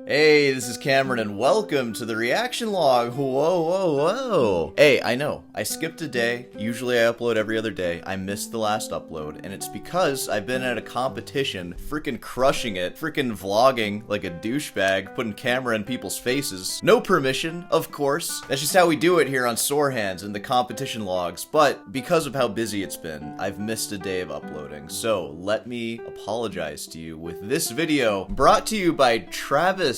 Hey, this is Cameron and welcome to the reaction log. Whoa. Hey, I know, I skipped a day. Usually I upload every other day. I missed the last upload, and it's because I've been at a competition, freaking crushing it, freaking vlogging like a douchebag, putting camera in people's faces. No permission, of course. That's just how we do it here on Sore Hands in the competition logs, but because of how busy it's been, I've missed a day of uploading. So let me apologize to you with this video brought to you by Travis.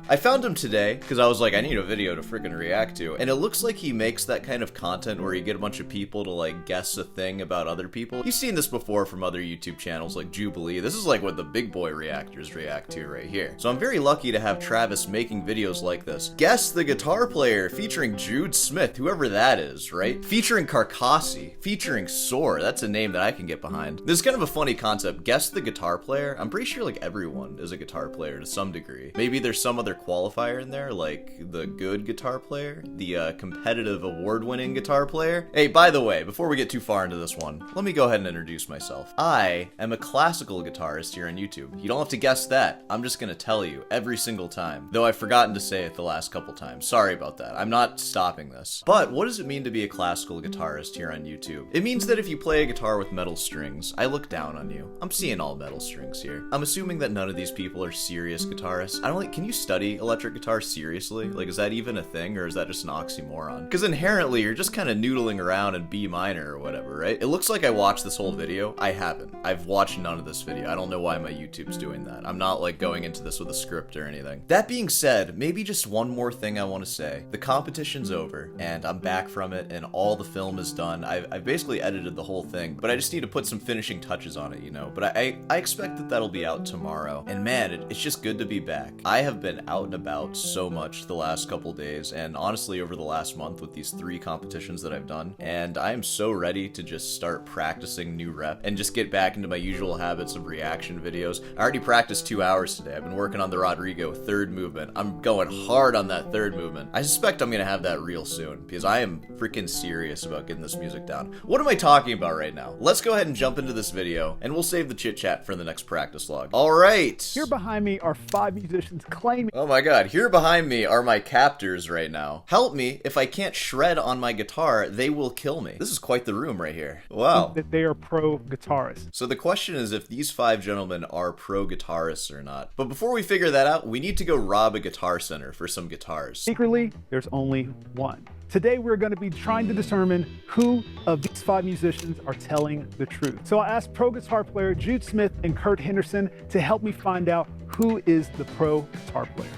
I found him today because I was like, I need a video to freaking react to, and it looks like he makes that kind of content where you get a bunch of people to like guess a thing about other people. You've seen this before from other YouTube channels like Jubilee. This is like what the big boy reactors react to right here. So I'm very lucky to have Travis making videos like this. Guess the Guitar Player, featuring Jude Smith, whoever that is, right? Featuring Carcassi, featuring Soar. That's a name that I can get behind. This is kind of a funny concept. Guess the Guitar Player. I'm pretty sure like everyone is a guitar player to some degree. Maybe there's some other qualifier in there, like the good guitar player, the competitive award-winning guitar player. Hey, by the way, before we get too far into this one, let me go ahead and introduce myself. I am a classical guitarist here on YouTube. You don't have to guess that. I'm just gonna tell you every single time, though I've forgotten to say it the last couple times. Sorry about that. I'm not stopping this. But what does it mean to be a classical guitarist here on YouTube? It means that if you play a guitar with metal strings, I look down on you. I'm seeing all metal strings here. I'm assuming that none of these people are serious guitarists. I don't like, can you study electric guitar seriously? Like, is that even a thing, or is that just an oxymoron? Because inherently, you're just kind of noodling around in B minor or whatever, right? It looks like I watched this whole video. I haven't. I've watched none of this video. I don't know why my YouTube's doing that. I'm not like going into this with a script or anything. That being said, maybe just one more thing I want to say. The competition's over, and I'm back from it, and all the film is done. I've basically edited the whole thing, but I just need to put some finishing touches on it, you know? But I expect that that'll be out tomorrow. And man, it's just good to be back. I have been out and about so much the last couple days, and honestly over the last month with these 3 competitions that I've done, and I am so ready to just start practicing new rep and just get back into my usual habits of reaction videos. I already practiced 2 hours today. I've been working on the Rodrigo third movement. I'm going hard on that third movement. I suspect I'm gonna have that real soon because I am freaking serious about getting this music down. What am I talking about right now? Let's go ahead and jump into this video, and we'll save the chit chat for the next practice log. All right. Here behind me are 5 musicians claiming. Oh my god, here behind me are my captors right now. Help me, if I can't shred on my guitar, they will kill me. This is quite the room right here. Wow. That they are pro guitarists. So the question is if these 5 gentlemen are pro guitarists or not. But before we figure that out, we need to go rob a guitar center for some guitars. Secretly, there's only one. Today, we're going to be trying to determine who of these 5 musicians are telling the truth. So I asked pro guitar player Jude Smith and Kurt Henderson to help me find out who is the pro guitar player.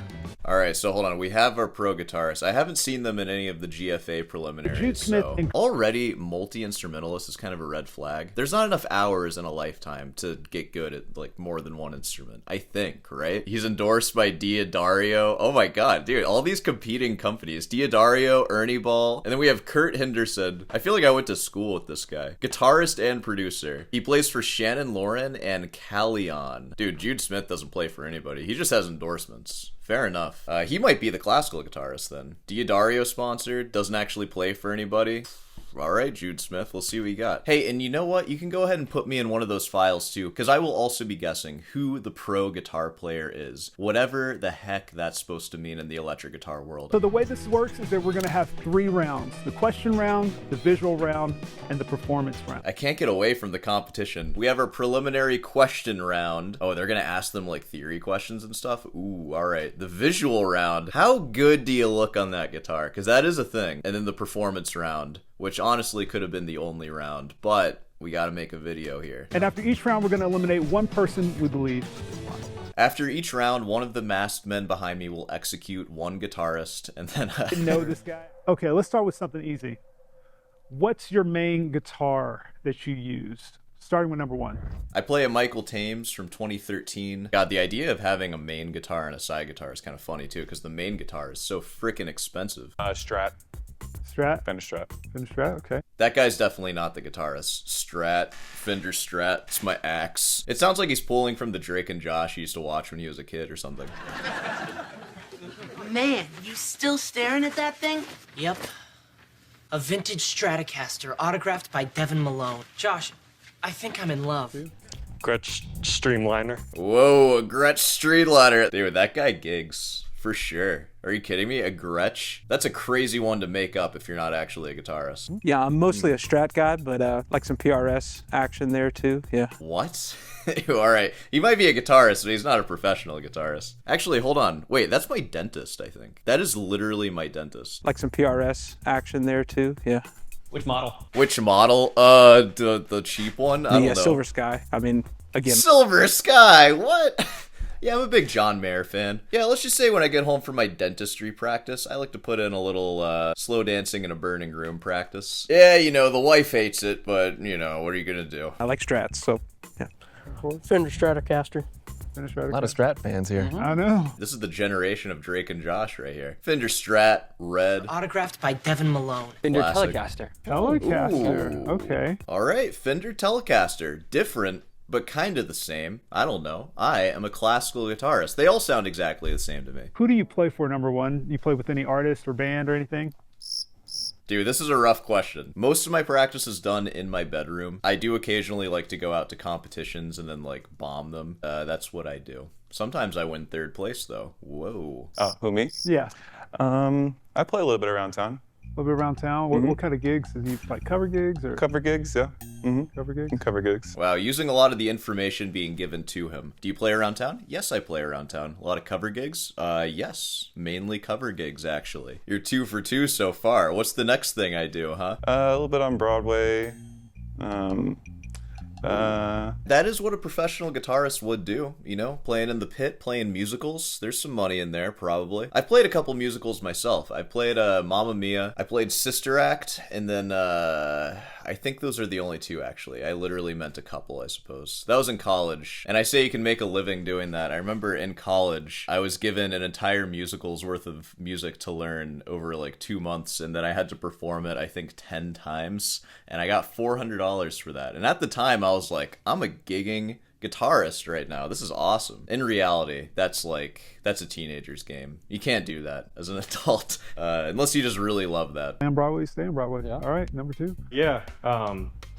Alright, so hold on. We have our pro guitarists. I haven't seen them in any of the GFA preliminaries. Jude Smith so and already multi-instrumentalist is kind of a red flag. There's not enough hours in a lifetime to get good at like more than one instrument, I think, right? He's endorsed by Diodario. Oh my god, dude, all these competing companies. Diodario, Ernie Ball, and then we have Kurt Henderson. I feel like I went to school with this guy. Guitarist and producer. He plays for Shannon Lauren and Callion. Dude, Jude Smith doesn't play for anybody. He just has endorsements. Fair enough. He might be the classical guitarist then. Diodario sponsored, doesn't actually play for anybody. Alright, Jude Smith, we'll see what you got. Hey, and you know what? You can go ahead and put me in one of those files too, because I will also be guessing who the pro guitar player is. Whatever the heck that's supposed to mean in the electric guitar world. So the way this works is that we're going to have 3 rounds. The question round, the visual round, and the performance round. I can't get away from the competition. We have our preliminary question round. Oh, they're going to ask them like theory questions and stuff? Ooh, alright. The visual round. How good do you look on that guitar? Because that is a thing. And then the performance round, which honestly could have been the only round, but we gotta make a video here. And after each round, we're gonna eliminate one person we believe is lying. After each round, one of the masked men behind me will execute one guitarist, and then I didn't know this guy. Okay, let's start with something easy. What's your main guitar that you used? Starting with number 1. I play a Michael Thames from 2013. God, the idea of having a main guitar and a side guitar is kind of funny too, because the main guitar is so freaking expensive. Strat. Strat? Fender Strat. Fender Strat, okay. That guy's definitely not the guitarist. Strat, Fender Strat, it's my axe. It sounds like he's pulling from the Drake and Josh he used to watch when he was a kid or something. Man, you still staring at that thing? Yep. A vintage Stratocaster autographed by Devin Malone. Josh, I think I'm in love. Gretsch Streamliner. Whoa, a Gretsch Streamliner. Dude, that guy gigs. For sure. Are you kidding me? A Gretsch? That's a crazy one to make up if you're not actually a guitarist. Yeah, I'm mostly a Strat guy, but like some PRS action there too. Yeah. What? All right. He might be a guitarist, but he's not a professional guitarist. Actually, hold on. Wait, that's my dentist, I think. That is literally my dentist. Like some PRS action there too. Yeah. Which model? Which model? The cheap one? I don't know. Silver Sky. I mean, again. Silver Sky? What? Yeah, I'm a big John Mayer fan. Yeah, let's just say when I get home from my dentistry practice, I like to put in a little slow dancing in a burning room practice. Yeah, you know, the wife hates it, but, you know, what are you gonna do? I like Strats, so yeah. Fender Stratocaster. A lot of Strat fans here. I know. This is the generation of Drake and Josh right here. Fender Strat, red. Autographed by Devin Malone. Fender Classic. Telecaster. Telecaster. Ooh. Okay. All right, Fender Telecaster. Different, but kind of the same. I don't know. I am a classical guitarist. They all sound exactly the same to me. Who do you play for, number one? You play with any artist or band or anything? Dude, this is a rough question. Most of my practice is done in my bedroom. I do occasionally like to go out to competitions and then, like, bomb them. That's what I do. Sometimes I win third place, though. Whoa. Oh, who, me? Yeah. I play a little bit around town. A little bit around town. What kind of gigs? Is he like cover gigs or Cover gigs, yeah. cover gigs? Cover gigs. Wow, using a lot of the information being given to him. Do you play around town? Yes, I play around town. A lot of cover gigs? Yes. Mainly cover gigs, actually. You're 2 for 2 so far. What's the next thing I do, huh? A little bit on Broadway. That is what a professional guitarist would do, you know? Playing in the pit, playing musicals. There's some money in there, probably. I played a couple musicals myself. I played Mamma Mia. I played Sister Act, and then I think those are the only two, actually. I literally meant a couple, I suppose. That was in college, and I say you can make a living doing that. I remember in college, I was given an entire musical's worth of music to learn over like 2 months, and then I had to perform it, I think, 10 times, and I got $400 for that. And at the time, I was like, I'm a gigging guitarist right now. This is awesome. In reality, that's a teenager's game. You can't do that as an adult unless you just really love that. Stay on Broadway, stay on Broadway. Yeah. All right, number two. Yeah,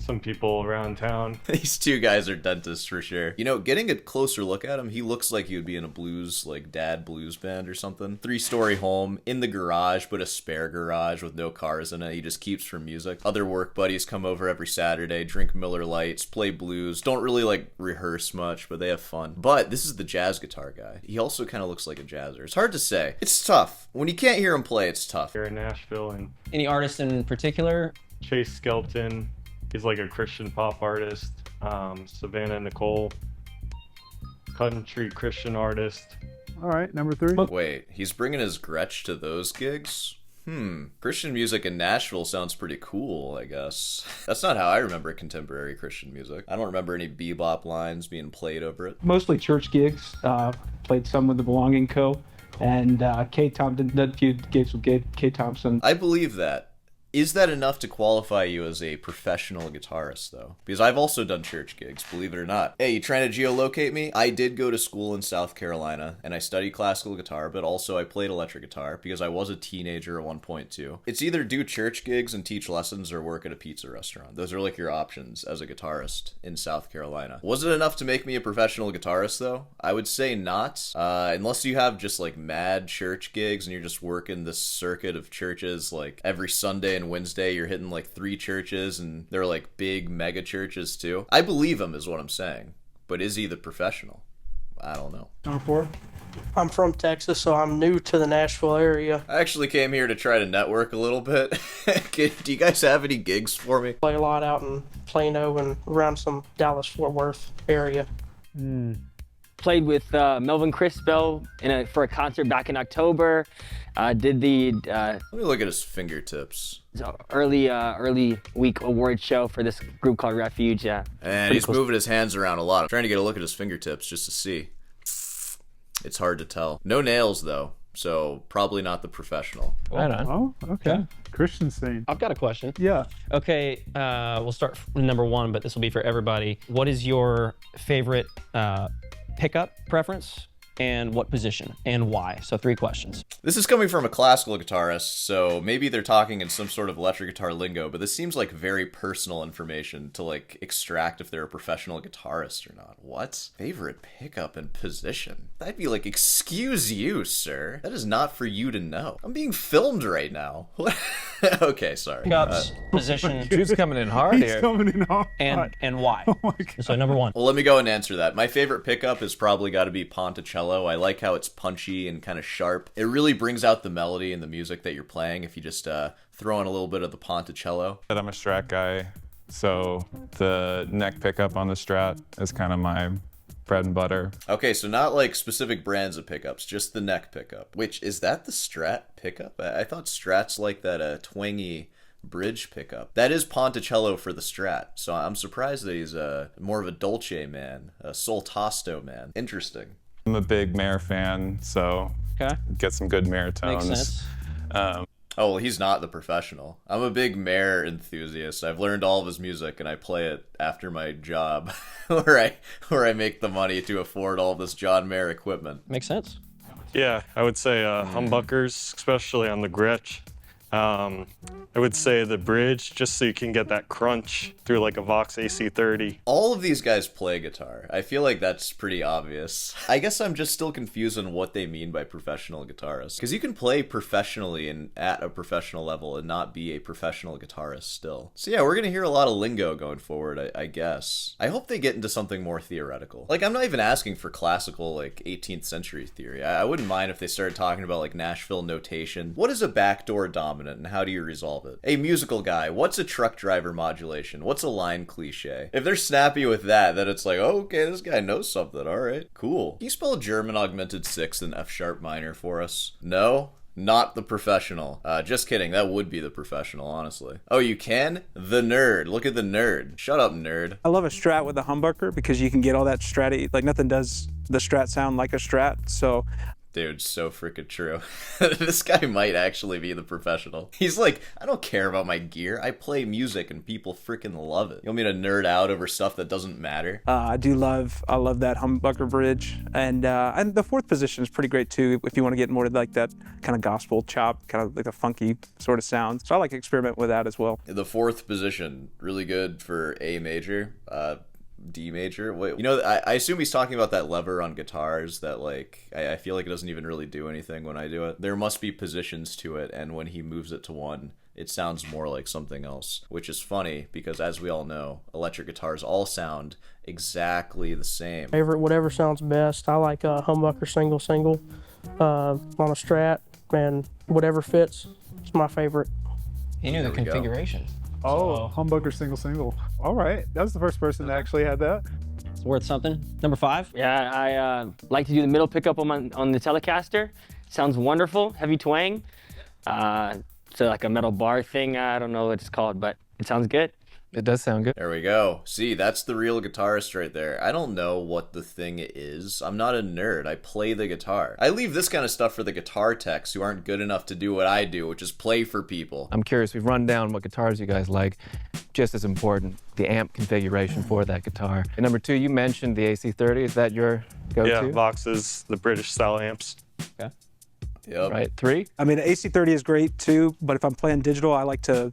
some people around town. These two guys are dentists for sure. You know, getting a closer look at him, he looks like he would be in a blues, like dad blues band or something. 3-story home in the garage, but a spare garage with no cars in it. He just keeps for music. Other work buddies come over every Saturday, drink Miller Lights, play blues. Don't really like rehearse much, but they have fun. But this is the jazz guitar guy. He also kind of looks like a jazzer. It's hard to say. It's tough. When you can't hear him play, it's tough. Here in Nashville, and Any artist in particular? Chase Skelton. He's like a Christian pop artist. Savannah Nicole, country Christian artist. All right, number three. Wait, he's bringing his Gretsch to those gigs? Christian music in Nashville sounds pretty cool, I guess. That's not how I remember contemporary Christian music. I don't remember any bebop lines being played over it. Mostly church gigs. Played some with the Belonging Co. And K. Thompson did a few gigs with K. Thompson. I believe that. Is that enough to qualify you as a professional guitarist, though? Because I've also done church gigs, believe it or not. Hey, you trying to geolocate me? I did go to school in South Carolina, and I studied classical guitar, but also I played electric guitar because I was a teenager at one point, too. It's either do church gigs and teach lessons or work at a pizza restaurant. Those are like your options as a guitarist in South Carolina. Was it enough to make me a professional guitarist, though? I would say not, unless you have just like mad church gigs and you're just working this circuit of churches like every Sunday and Wednesday you're hitting like 3 churches and they're like big mega churches too. I believe him is what I'm saying, but is he the professional? I don't know. Number four. I'm from Texas, so I'm new to the Nashville area. I actually came here to try to network a little bit. Do you guys have any gigs for me? Play a lot out in Plano and around some Dallas-Fort Worth area. Played with Melvin Crispell for a concert back in October. Did the Let me look at his fingertips. early week award show for this group called Refuge. And Pretty he's close. moving his hands around a lot. I'm trying to get a look at his fingertips just to see. It's hard to tell. No nails, though, so probably not the professional. Right on. Oh, okay. Christian scene. I've got a question. Yeah. Okay, we'll start from number one, but this will be for everybody. What is your favorite pickup preference and what position and why? So 3 questions. This is coming from a classical guitarist, so maybe they're talking in some sort of electric guitar lingo, but this seems like very personal information to like extract if they're a professional guitarist or not. What? Favorite pickup and position? That'd be like, excuse you, sir. That is not for you to know. I'm being filmed right now. Okay, sorry. Pickups, position, Who's coming in hard He's here? coming in hard. and why. Oh my God. So number 1. Well, let me go and answer that. My favorite pickup is probably got to be Ponticello. I like how it's punchy and kind of sharp. It really brings out the melody and the music that you're playing if you just throw in a little bit of the Ponticello. But I'm a Strat guy, so the neck pickup on the Strat is kind of my bread and butter. Okay, so not like specific brands of pickups, just the neck pickup. Which, is that the Strat pickup? I thought Strat's like that twangy bridge pickup. That is Ponticello for the Strat, so I'm surprised that he's more of a Dolce man, a Sol Tasto man. Interesting. I'm a big Mayer fan, so Okay. get some good Mayer tones. Makes sense. Oh, well, he's not the professional. I'm a big Mayer enthusiast. I've learned all of his music, and I play it after my job, where I make the money to afford all this John Mayer equipment. Makes sense. Yeah, I would say humbuckers, especially on the Gretsch. I would say the bridge, just so you can get that crunch through like a Vox AC30. All of these guys play guitar. I feel like that's pretty obvious. I guess I'm just still confused on what they mean by professional guitarist. Because you can play professionally and at a professional level and not be a professional guitarist still. So yeah, we're going to hear a lot of lingo going forward, I guess. I hope they get into something more theoretical. Like, I'm not even asking for classical, like, 18th century theory. I wouldn't mind if they started talking about, like, Nashville notation. What is a backdoor dominant and how do you resolve it? A musical guy, what's a truck driver modulation? What's a line cliche? If they're snappy with that, then it's like, oh, okay, this guy knows something. All right, cool. Can you spell German augmented 6th and F sharp minor for us? No? Not the professional. Just kidding. That would be the professional, honestly. Oh, you can? The nerd. Look at the nerd. Shut up, nerd. I love a Strat with a humbucker because you can get all that Strat, like nothing does the Strat sound like a Strat, so. Dude, so freaking true. This guy might actually be the professional. He's like, I don't care about my gear. I play music and people freaking love it. You want me to nerd out over stuff that doesn't matter? I love that humbucker bridge, and the 4th position is pretty great too. If you want to get more to like that kind of gospel chop, kind of like a funky sort of sound. So I like to experiment with that as well. The 4th position, really good for A major. D major. Wait, you know, I assume he's talking about that lever on guitars that, like, I feel like it doesn't even really do anything when I do it. There must be positions to it, and when he moves it to one, it sounds more like something else, which is funny because, as we all know, electric guitars all sound exactly the same. Favorite, whatever sounds best. I like humbucker single on a Strat, and whatever fits. It's my favorite. He knew the There we go. configuration. Oh, humbucker single. All right, that was the first person that actually had that. It's worth something. Number 5. Yeah, I like to do the middle pickup on the Telecaster. Sounds wonderful, heavy twang. So like a metal bar thing. I don't know what it's called, but it sounds good. It does sound good. There we go. See, that's the real guitarist right there. I don't know what the thing is. I'm not a nerd. I play the guitar. I leave this kind of stuff for the guitar techs who aren't good enough to do what I do, which is play for people. I'm curious, we've run down what guitars you guys like. Just as important, the amp configuration for that guitar. And number 2, you mentioned the AC30. Is that your go-to? Yeah, Voxes, the British style amps. Okay. Yep. Right, 3? I mean, the AC30 is great too, but if I'm playing digital, I like to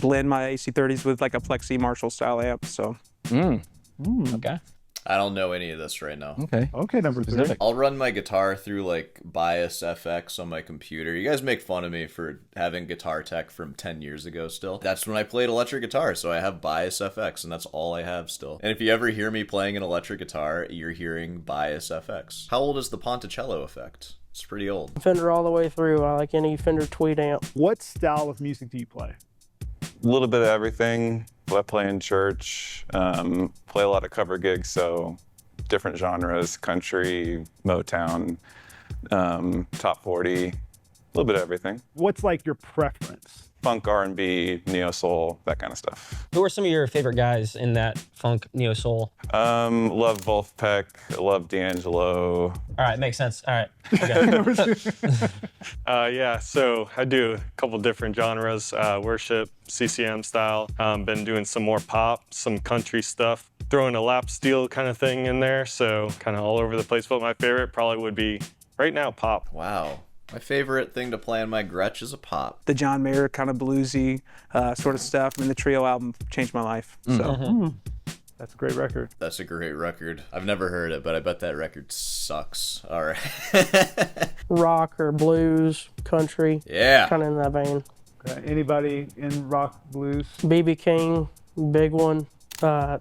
blend my AC30s with like a Plexi Marshall style amp, so. Okay. I don't know any of this right now. Okay, number 3. I'll run my guitar through like Bias FX on my computer. You guys make fun of me for having guitar tech from 10 years ago still. That's when I played electric guitar, so I have Bias FX, and that's all I have still. And if you ever hear me playing an electric guitar, you're hearing Bias FX. How old is the Ponticello effect? It's pretty old. Fender all the way through. I like any Fender Tweed amp. What style of music do you play? A little bit of everything. I play in church, play a lot of cover gigs, so different genres, country, Motown, top 40, a little bit of everything. What's like your preference? funk, R&B, neo soul, that kind of stuff. Who are some of your favorite guys in that funk neo soul? Love Wolfpack, love D'Angelo. All right, makes sense. All right. Okay. Yeah, so I do a couple different genres, worship, CCM style. Been doing some more pop, some country stuff, throwing a lap steel kind of thing in there, so kind of all over the place. But my favorite probably would be, right now, pop. Wow. My favorite thing to play on my Gretsch is a pop. The John Mayer kind of bluesy sort of stuff. I mean, the Trio album changed my life. So. That's a great record. That's a great record. I've never heard it, but I bet that record sucks. All right. Rock or blues, country. Yeah. Kind of in that vein. Okay. Anybody in rock, blues? B.B. King, big one.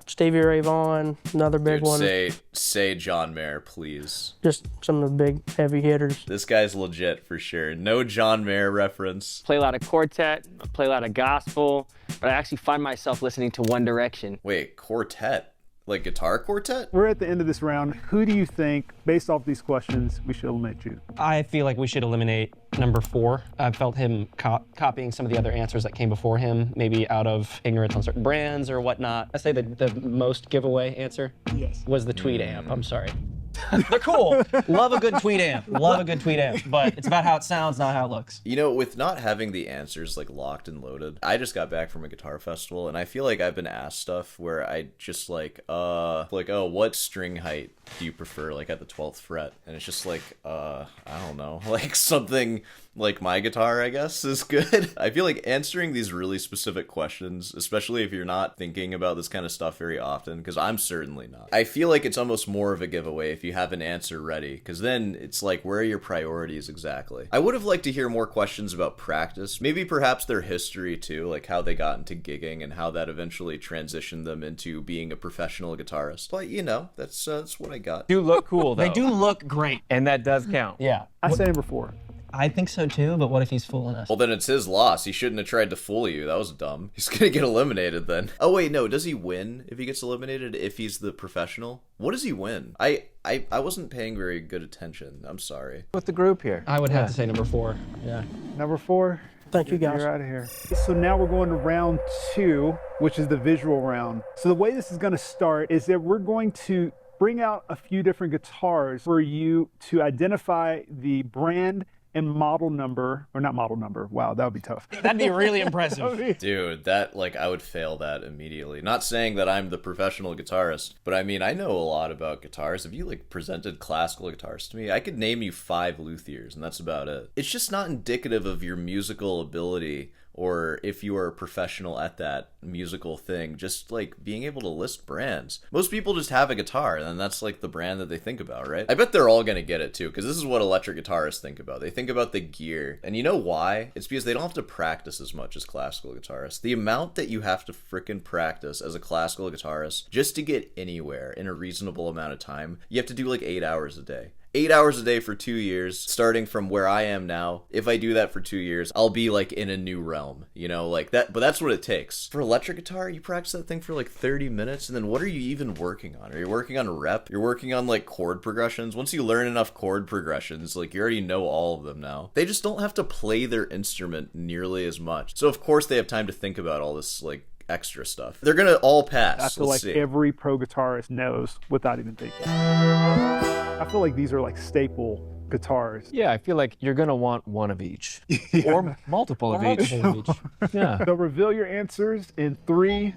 Stevie Ray Vaughan, another big Dude, one. say John Mayer, please. Just some of the big heavy hitters. This guy's legit for sure. No John Mayer reference. Play a lot of quartet, play a lot of gospel, but I actually find myself listening to One Direction. Wait, quartet? Like guitar quartet? We're at the end of this round. Who do you think, based off these questions, we should eliminate you? I feel like we should eliminate number 4. I felt him copying some of the other answers that came before him, maybe out of ignorance on certain brands or whatnot. I say the most giveaway answer was the Tweed amp. I'm sorry. They're cool. Love a good Tweed amp. Love a good Tweed amp. But it's about how it sounds, not how it looks. You know, with not having the answers like locked and loaded, I just got back from a guitar festival and I feel like I've been asked stuff where I just oh, what string height do you prefer, like at the 12th fret? And it's just like, I don't know, like something like my guitar, I guess, is good. I feel like answering these really specific questions, especially if you're not thinking about this kind of stuff very often, because I'm certainly not. I feel like it's almost more of a giveaway if you have an answer ready, because then it's like, where are your priorities exactly? I would have liked to hear more questions about practice, maybe perhaps their history too, like how they got into gigging and how that eventually transitioned them into being a professional guitarist. But you know, that's what I got. Do look cool though. They do look great. And that does count. Yeah. I say number 4. I think so too, but what if he's fooling us? Well, then it's his loss. He shouldn't have tried to fool you. That was dumb. He's gonna get eliminated then. Oh wait, no. Does he win if he gets eliminated if he's the professional? What does he win? I wasn't paying very good attention. I'm sorry. With the group here. I would have to say number 4. Yeah. Number 4. Thank you, guys. You're out of here. So now we're going to round 2, which is the visual round. So the way this is going to start is that we're going to bring out a few different guitars for you to identify the brand and model number, or not model number. Wow, that would be tough. That'd be really impressive. Dude, that, like, I would fail that immediately. Not saying that I'm the professional guitarist, but I mean, I know a lot about guitars. If you, like, presented classical guitars to me, I could name you 5 luthiers, and that's about it. It's just not indicative of your musical ability, or if you are a professional at that musical thing, just like being able to list brands. Most people just have a guitar and that's like the brand that they think about, right? I bet they're all gonna get it too, because this is what electric guitarists think about. They think about the gear. And you know why? It's because they don't have to practice as much as classical guitarists. The amount that you have to frickin' practice as a classical guitarist just to get anywhere in a reasonable amount of time, you have to do like 8 hours a day. 8 hours a day for 2 years, starting from where I am now. If I do that for 2 years, I'll be like in a new realm, you know, like that. But that's what it takes. For electric guitar, you practice that thing for like 30 minutes, and then what are you even working on? Are you working on rep? You're working on like chord progressions. Once you learn enough chord progressions, like you already know all of them now. They just don't have to play their instrument nearly as much. So of course they have time to think about all this like extra stuff. They're gonna all pass. I feel Let's like see. every pro guitarist knows without even thinking. I feel like these are like staple guitars. Yeah, I feel like you're going to want one of each. Or multiple of each. Yeah. So reveal your answers in 3,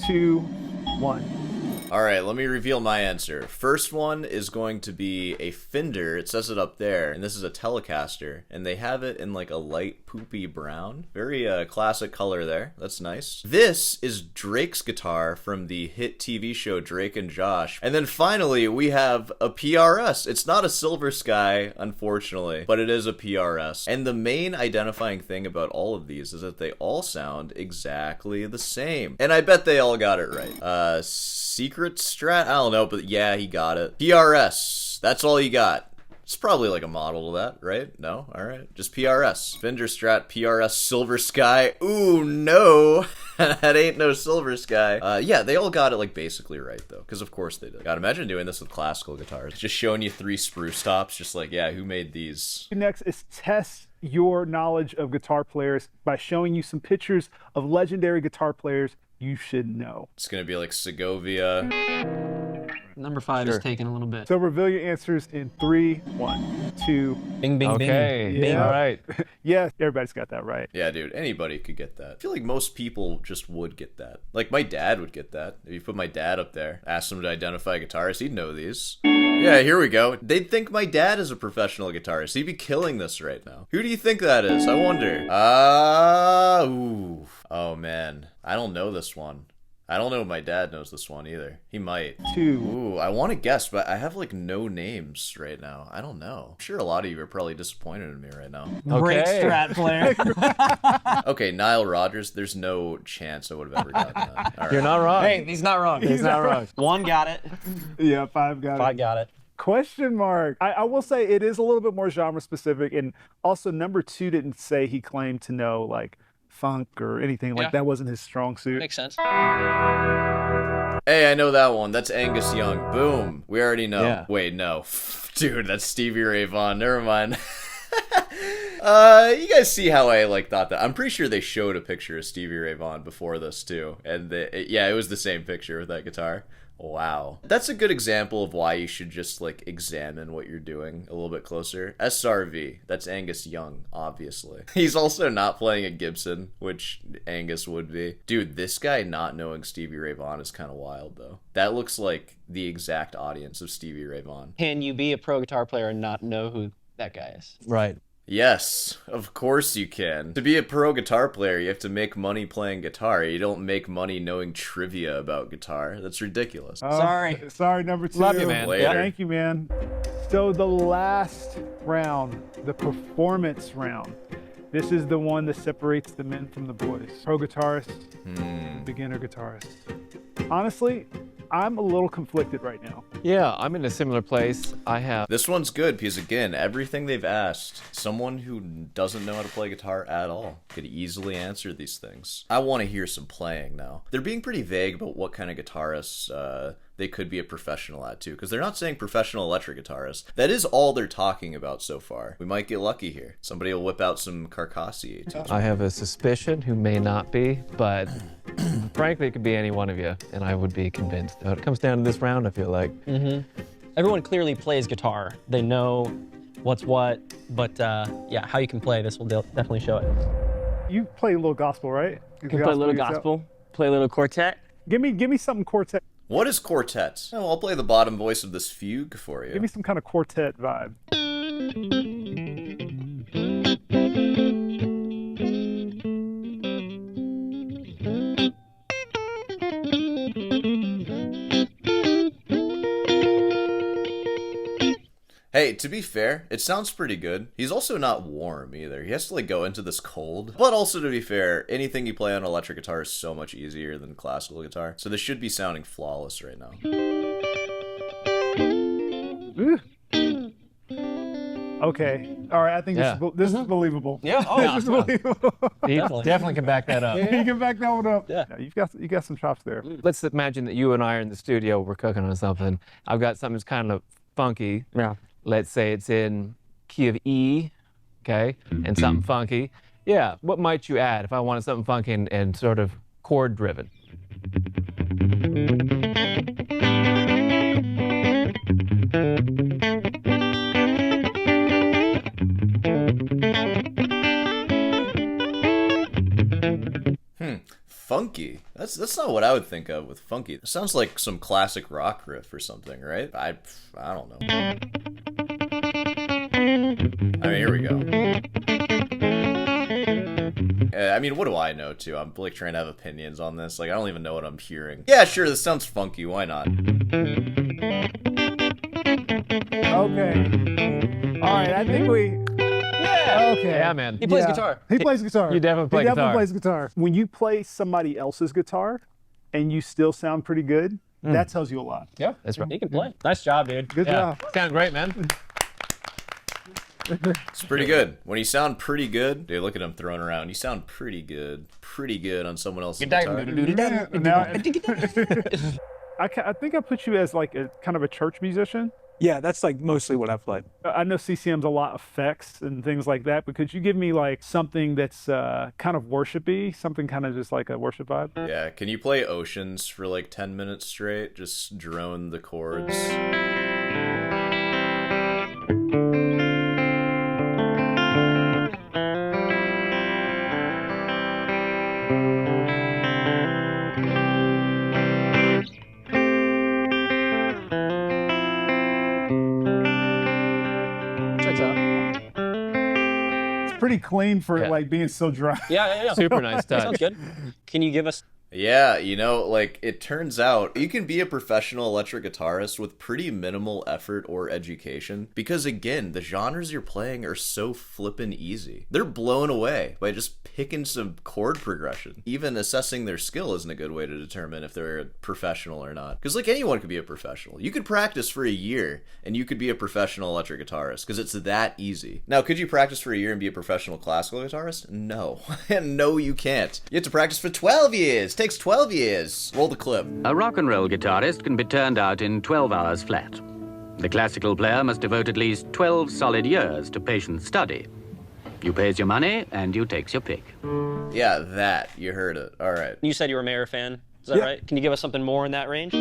2, 1. All right, let me reveal my answer. First one is going to be a Fender. It says it up there, and this is a Telecaster, and they have it in like a light poopy brown. Very classic color there. That's nice. This is Drake's guitar from the hit TV show Drake and Josh. And then finally, we have a PRS. It's not a Silver Sky, unfortunately, but it is a PRS. And the main identifying thing about all of these is that they all sound exactly the same. And I bet they all got it right. Secret Strat? I don't know, but yeah, he got it. PRS. That's all you got. It's probably like a model of that, right? No? Alright. Just PRS. Fender Strat PRS Silver Sky. Ooh, no. That ain't no Silver Sky. Yeah, they all got it like basically right though, because of course they did. God, imagine doing this with classical guitars. Just showing you 3 spruce tops, just like, yeah, who made these? Next is test your knowledge of guitar players by showing you some pictures of legendary guitar players you should know. It's gonna be like Segovia. Number 5 is taking a little bit. So reveal your answers in 3, 1, 2. Bing, bing, Okay. bing. Yeah. All right. Yeah, everybody's got that right. Yeah, dude, anybody could get that. I feel like most people just would get that. Like, my dad would get that. If you put my dad up there, ask him to identify a guitarist, he'd know these. Yeah, here we go. They'd think my dad is a professional guitarist. He'd be killing this right now. Who do you think that is? I wonder. Ooh. Oh, man. I don't know this one. I don't know if my dad knows this one either. He might. 2. Ooh, I want to guess, but I have like no names right now. I don't know. I'm sure a lot of you are probably disappointed in me right now. Great Okay. Strat player. Okay, Nile Rodgers, there's no chance I would have ever gotten that. All right. You're not wrong. Hey, he's not wrong. He's not wrong. 1 got it. Yeah, 5 got it. 5 got it. Question mark. I will say it is a little bit more genre specific, and also number 2 didn't say he claimed to know like funk or anything like Yeah. that. Wasn't his strong suit. Makes sense. Hey, I know that one. That's Angus Young. Boom. We already know. Yeah. Wait, no. Dude, that's Stevie Ray Vaughan. Never mind. You guys see how I like thought that? I'm pretty sure they showed a picture of Stevie Ray Vaughan before this too, and yeah, it was the same picture with that guitar. Wow. That's a good example of why you should just like examine what you're doing a little bit closer. SRV, that's Angus Young, obviously. He's also not playing a Gibson, which Angus would be. Dude, this guy not knowing Stevie Ray Vaughan is kind of wild though. That looks like the exact audience of Stevie Ray Vaughan. Can you be a pro guitar player and not know who that guy is? Right. Yes, of course you can. To be a pro guitar player, you have to make money playing guitar. You don't make money knowing trivia about guitar. That's ridiculous. Oh, Sorry. Sorry, number 2. Love you, man. Later. Thank you, man. So the last round, the performance round. This is the one that separates the men from the boys. Pro guitarist, beginner guitarist. Honestly, I'm a little conflicted right now. Yeah, I'm in a similar place. I have. This one's good because, again, everything they've asked, someone who doesn't know how to play guitar at all could easily answer these things. I want to hear some playing now. They're being pretty vague about what kind of guitarists they could be a professional at, too, because they're not saying professional electric guitarist. That is all they're talking about so far. We might get lucky here. Somebody will whip out some Carcassier, too. I have a suspicion who may not be, but frankly, it could be any one of you, and I would be convinced. When it comes down to this round, I feel like. Everyone clearly plays guitar. They know what's what, but yeah, how you can play this will definitely show it. You play a little gospel, right? Can play a little gospel, play a little quartet. Give me something quartet. What is quartet? Oh, I'll play the bottom voice of this fugue for you. Give me some kind of quartet vibe. Hey, to be fair, it sounds pretty good. He's also not warm either. He has to like go into this cold. But also to be fair, anything you play on electric guitar is so much easier than classical guitar. So this should be sounding flawless right now. Ooh. Okay. All right. I think this is believable. Yeah. Oh, This is believable. Definitely can back that up. You can back that one up. Yeah. No, you got some chops there. Let's imagine that you and I are in the studio, we're cooking on something. I've got something that's kind of funky. Yeah. Let's say it's in key of E, okay, and something funky. Yeah, what might you add if I wanted something funky and sort of chord driven? Funky. That's not what I would think of with funky. It sounds like some classic rock riff or something, right? I don't know. I mean, here we go. I mean, what do I know, too? I'm, like, trying to have opinions on this. Like, I don't even know what I'm hearing. Yeah, sure, this sounds funky. Why not? Okay. All right. I think we. Yeah. Okay. Yeah, man. He plays guitar. He plays guitar. You definitely play He definitely guitar. plays guitar. When you play somebody else's guitar and you still sound pretty good, that tells you a lot. Yeah, That's right. He can play. Nice job, dude. Good job. Sound great, man. It's pretty good. When you sound pretty good, dude, look at him throwing around. You sound pretty good on someone else's guitar. Now, I think I put you as like a kind of a church musician. Yeah, that's like mostly what I play. I know CCM's a lot of effects and things like that, but could you give me like something that's kind of worshipy, something kind of just like a worship vibe? Yeah, can you play Oceans for like 10 minutes straight? Just drone the chords. Pretty clean for like being so dry. Yeah. Super nice touch. Sounds good. Can you give us? Yeah, you know, like, it turns out you can be a professional electric guitarist with pretty minimal effort or education because, again, the genres you're playing are so flippin' easy. They're blown away by just picking some chord progression. Even assessing their skill isn't a good way to determine if they're a professional or not. Because, like, anyone could be a professional. You could practice for a year and you could be a professional electric guitarist because it's that easy. Now, could you practice for a year and be a professional classical guitarist? No. No, you can't. You have to practice for 12 years. Takes 12 years. Roll the clip. A rock and roll guitarist can be turned out in 12 hours flat. The classical player must devote at least 12 solid years to patient study. You pays your money and you takes your pick. Yeah, that. You heard it. All right. You said you were a Mayer fan. Is that right? Can you give us something more in that range?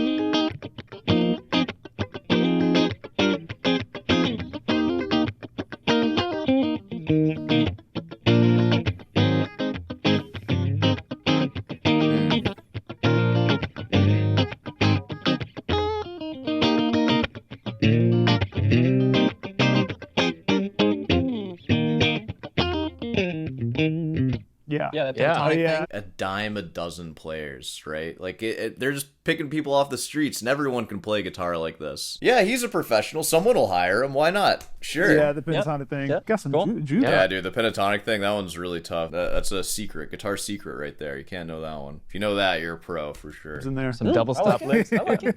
Yeah, that pentatonic thing. A dime a dozen players, right? Like, they're just picking people off the streets, and everyone can play guitar like this. Yeah, he's a professional. Someone will hire him. Why not? Sure. Yeah, the pentatonic thing. Got some juice. Yeah, dude, the pentatonic thing, that one's really tough. That's a secret, guitar secret right there. You can't know that one. If you know that, you're a pro for sure. It's in there. Some double stop licks. I like it.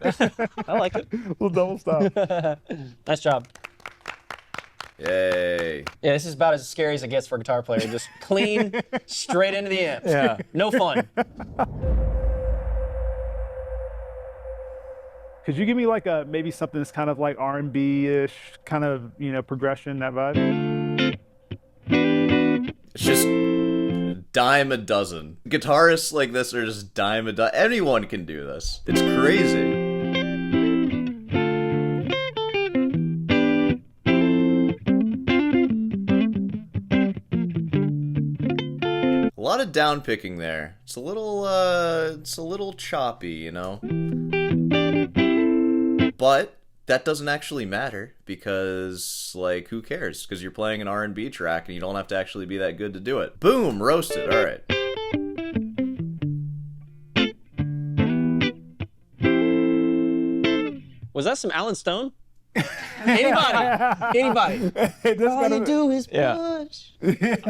I like it. Little double stop. Nice job. Yay. Yeah, this is about as scary as it gets for a guitar player. Just clean, straight into the amps. Yeah. No fun. Could you give me like maybe something that's kind of like R&B-ish, kind of, progression, that vibe? It's just dime a dozen. Guitarists like this are just dime a dozen. Anyone can do this. It's crazy. A lot of down picking there. It's a little choppy, you know? But that doesn't actually matter because, like, who cares? Because you're playing an R&B track and you don't have to actually be that good to do it. Boom, roasted. All right. Was that some Alan Stone? Anybody? All you do is push.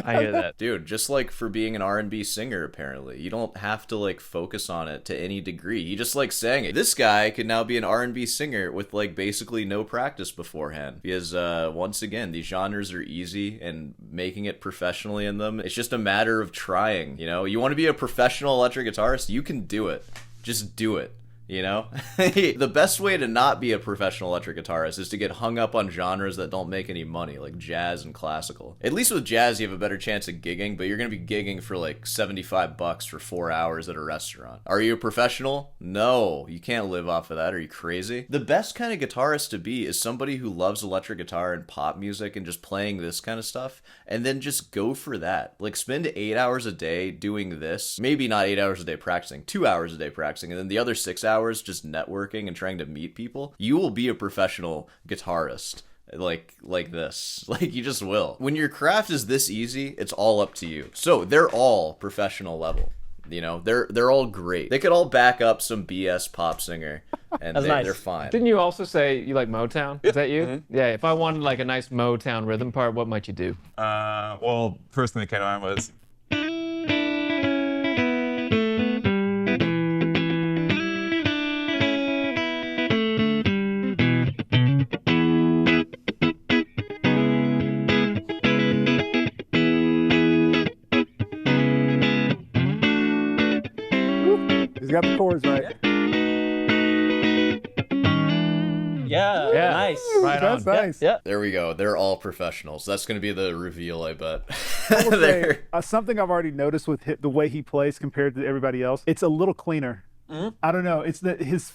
I hear that. Dude, just like for being an R&B singer, apparently. You don't have to, like, focus on it to any degree. You just, like, sang it. This guy could now be an R&B singer with, like, basically no practice beforehand. Because, once again, these genres are easy, and making it professionally in them, it's just a matter of trying, you know? You want to be a professional electric guitarist? You can do it. Just do it. You know? The best way to not be a professional electric guitarist is to get hung up on genres that don't make any money, like jazz and classical. At least with jazz, you have a better chance of gigging, but you're going to be gigging for like $75 for 4 hours at a restaurant. Are you a professional? No, you can't live off of that. Are you crazy? The best kind of guitarist to be is somebody who loves electric guitar and pop music and just playing this kind of stuff, and then just go for that. Like, spend 8 hours a day doing this. Maybe not 8 hours a day practicing, 2 hours a day practicing, and then the other 6 hours just networking and trying to meet people. You will be a professional guitarist like this. Like, you just will. When your craft is this easy, it's all up to you. So they're all professional level. You know, they're all great. They could all back up some BS pop singer, and they're fine. Didn't you also say you like Motown? Is that you? Mm-hmm. Yeah. If I wanted like a nice Motown rhythm part, what might you do? Well, first thing that came to mind was. He's got the chords right. Yeah, Yeah. nice. Right on. That's nice. Yeah. There we go. They're all professionals. That's going to be the reveal, I bet. I will say, They're- something I've already noticed with the way he plays compared to everybody else, it's a little cleaner. I don't know. It's that his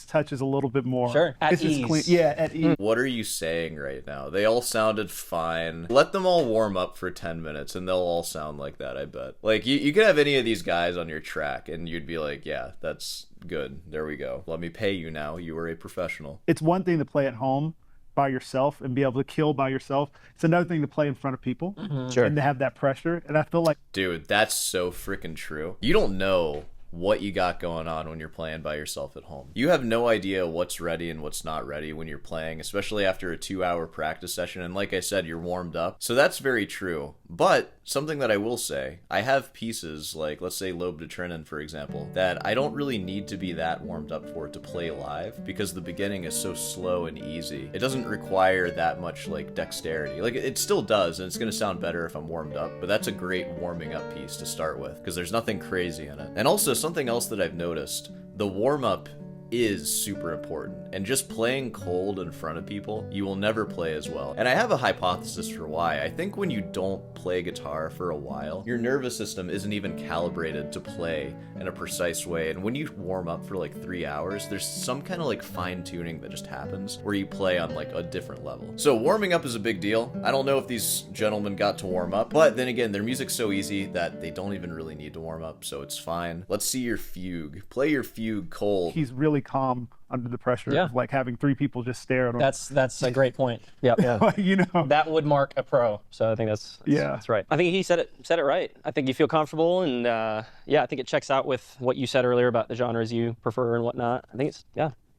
touch is a little bit more. Sure. At It's just ease. clean. Yeah, at ease. What are you saying right now? They all sounded fine. Let them all warm up for 10 minutes and they'll all sound like that, I bet. Like, you could have any of these guys on your track and you'd be like, yeah, that's good. There we go. Let me pay you now. You are a professional. It's one thing to play at home by yourself and be able to kill by yourself. It's another thing to play in front of people Sure. and to have that pressure. And I feel like Dude, that's so freaking true. You don't know what you got going on when you're playing by yourself at home. You have no idea what's ready and what's not ready when you're playing, especially after a 2-hour practice session. And like I said, you're warmed up. So that's very true. But something that I will say, I have pieces like, let's say Lobe de Trinen, for example, that I don't really need to be that warmed up for to play live because the beginning is so slow and easy. It doesn't require that much like dexterity. Like it still does, and it's going to sound better if I'm warmed up, but that's a great warming up piece to start with because there's nothing crazy in it. And also something else that I've noticed, the warm up is super important, and just playing cold in front of people, you will never play as well. And I have a hypothesis for why. I think when you don't play guitar for a while, your nervous system isn't even calibrated to play in a precise way, and when you warm up for like 3 hours, there's some kind of like fine-tuning that just happens where you play on like a different level. So warming up is a big deal. I don't know if these gentlemen got to warm up, but then again, their music's so easy that they don't even really need to warm up, so it's fine. Let's see your fugue. Play your fugue cold. he's really calm under the pressure Yeah. of like having 3 people just stare at him. That's a great point. Yep. Yeah. You know, That would mark a pro. So I think that's right. I think he said it right. I think you feel comfortable, and yeah, I think it checks out with what you said earlier about the genres you prefer and whatnot. I think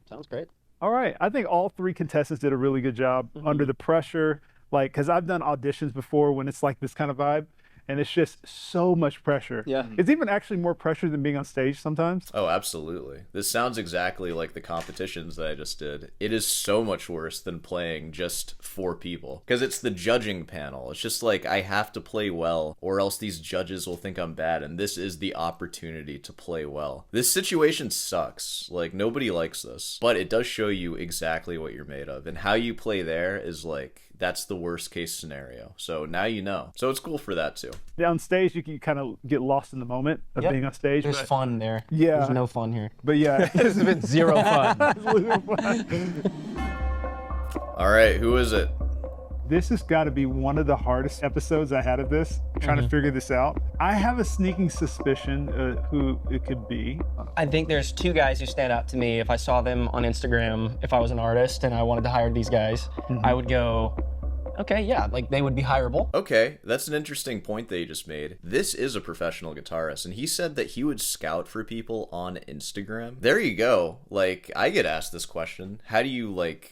sounds great. all right. I think all 3 contestants did a really good job under the pressure. Like, because I've done auditions before when it's like this kind of vibe, and it's just so much pressure. Yeah. It's even actually more pressure than being on stage sometimes. Oh, absolutely. This sounds exactly like the competitions that I just did. It is so much worse than playing just 4 people. Because it's the judging panel. It's just like, I have to play well, or else these judges will think I'm bad, and this is the opportunity to play well. This situation sucks. Like, nobody likes this. But it does show you exactly what you're made of, and how you play there is like, that's the worst case scenario. So now you know. So it's cool for that too. Yeah, on stage, you can kind of get lost in the moment of Yep. being on stage. There's but, fun there. Yeah. There's no fun here. but yeah. There's been zero fun. All right, who is it? This has got to be one of the hardest episodes I had of this, trying to figure this out. I have a sneaking suspicion who it could be. I think there's 2 guys who stand out to me. If I saw them on Instagram, if I was an artist and I wanted to hire these guys, I would go, okay, yeah, like they would be hireable. Okay, that's an interesting point that you just made. This is a professional guitarist, and he said that he would scout for people on Instagram. There you go. Like, I get asked this question. How do you, like,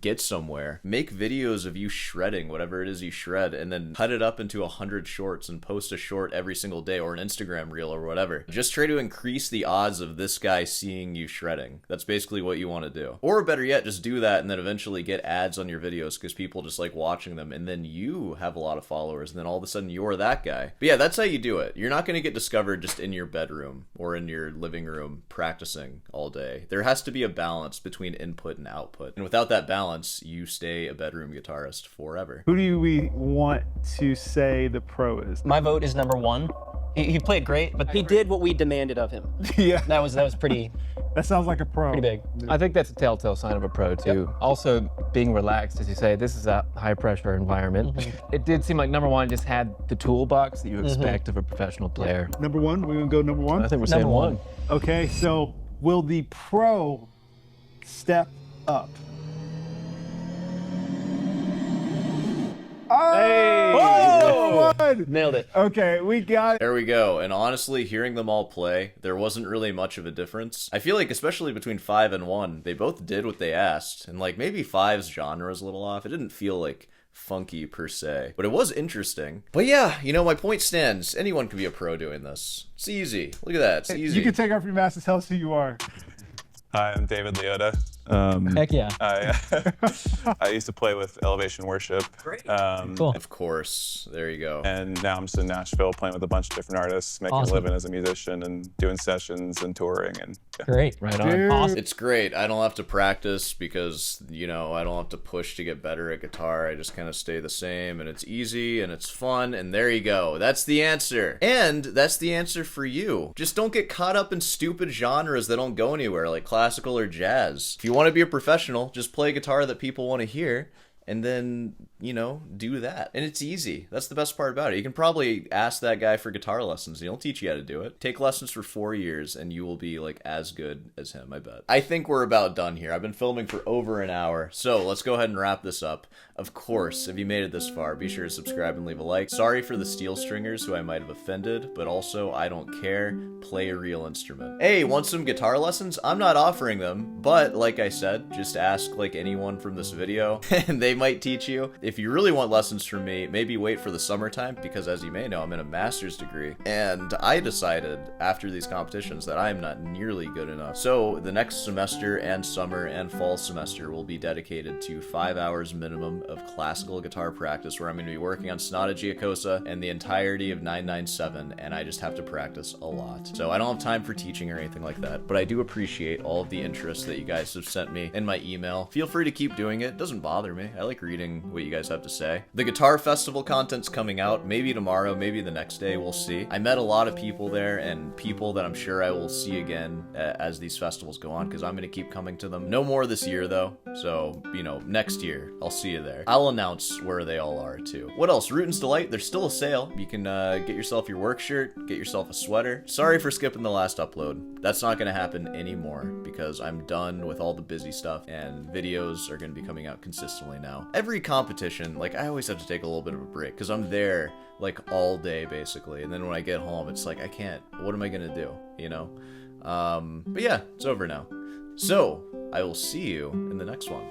get somewhere? Make videos of you shredding whatever it is you shred, and then cut it up into 100 shorts and post a short every single day, or an Instagram reel or whatever. Just try to increase the odds of this guy seeing you shredding. That's basically what you want to do. Or better yet, just do that and then eventually get ads on your videos because people just like watching them, and then you have a lot of followers, and then all of a sudden you're that guy. But yeah, that's how you do it. You're not going to get discovered just in your bedroom or in your living room practicing all day. There has to be a balance between input and output, and without that balance, you stay a bedroom guitarist forever. Who do we want to say the pro is? My vote is number 1. He played great, but he did what we demanded of him. Yeah. That was pretty That sounds like a pro. big. I think that's a telltale sign of a pro too. Also, being relaxed, as you say, this is a high pressure environment. It did seem like number 1 just had the toolbox that you expect of a professional player. Number 1, we're going to go number 1? I think we're saying Number 1. Okay, so will the pro step up? Hey! Oh, one. Nailed it. Okay, we got it. There we go. And honestly, hearing them all play, there wasn't really much of a difference. I feel like, especially between 5 and 1, they both did what they asked. And like, maybe 5's genre is a little off. It didn't feel like funky per se, but it was interesting. But yeah, you know, my point stands. Anyone can be a pro doing this. It's easy. Look at that. It's easy. You can take off your mask and tell us who you are. Hi, I'm David Leota. Heck yeah. I used to play with Elevation Worship. Great. Cool. Of course. There you go. And now I'm just in Nashville playing with a bunch of different artists, making Awesome. a living as a musician and doing sessions and touring. And yeah. Great. Right on. Awesome. It's great. I don't have to practice because, you know, I don't have to push to get better at guitar. I just kind of stay the same, and it's easy and it's fun, and there you go. That's the answer. And that's the answer for you. Just don't get caught up in stupid genres that don't go anywhere, like classical or jazz. If you want to be a professional, just play a guitar that people want to hear, and then, you know, do that. And it's easy. That's the best part about it. You can probably ask that guy for guitar lessons. He'll teach you how to do it. Take lessons for 4 years and you will be like as good as him, I bet. I think we're about done here. I've been filming for over an hour. So let's go ahead and wrap this up. Of course, if you made it this far, be sure to subscribe and leave a like. Sorry for the steel stringers who I might have offended, but also I don't care. Play a real instrument. Hey, want some guitar lessons? I'm not offering them, but like I said, just ask like anyone from this video and they might teach you. If you really want lessons from me, maybe wait for the summertime, because as you may know, I'm in a master's degree, and I decided after these competitions that I'm not nearly good enough. So the next semester and summer and fall semester will be dedicated to 5 hours minimum of classical guitar practice, where I'm going to be working on Sonata Giacosa and the entirety of 997, and I just have to practice a lot. So I don't have time for teaching or anything like that, but I do appreciate all of the interest that you guys have sent me in my email. Feel free to keep doing it. It doesn't bother me. I like reading what you guys have to say. The Guitar Festival content's coming out, maybe tomorrow, maybe the next day, we'll see. I met a lot of people there, and people that I'm sure I will see again as these festivals go on, because I'm going to keep coming to them. No more this year, though, so, you know, next year, I'll see you there. I'll announce where they all are, too. What else? Rutan's Delight, there's still a sale. You can get yourself your work shirt, get yourself a sweater. Sorry for skipping the last upload. That's not going to happen anymore, because I'm done with all the busy stuff, and videos are going to be coming out consistently now. Every competition, like, I always have to take a little bit of a break, because I'm there, like, all day, basically, and then when I get home, it's like, I can't, what am I going to do, you know? But yeah, it's over now. So, I will see you in the next one.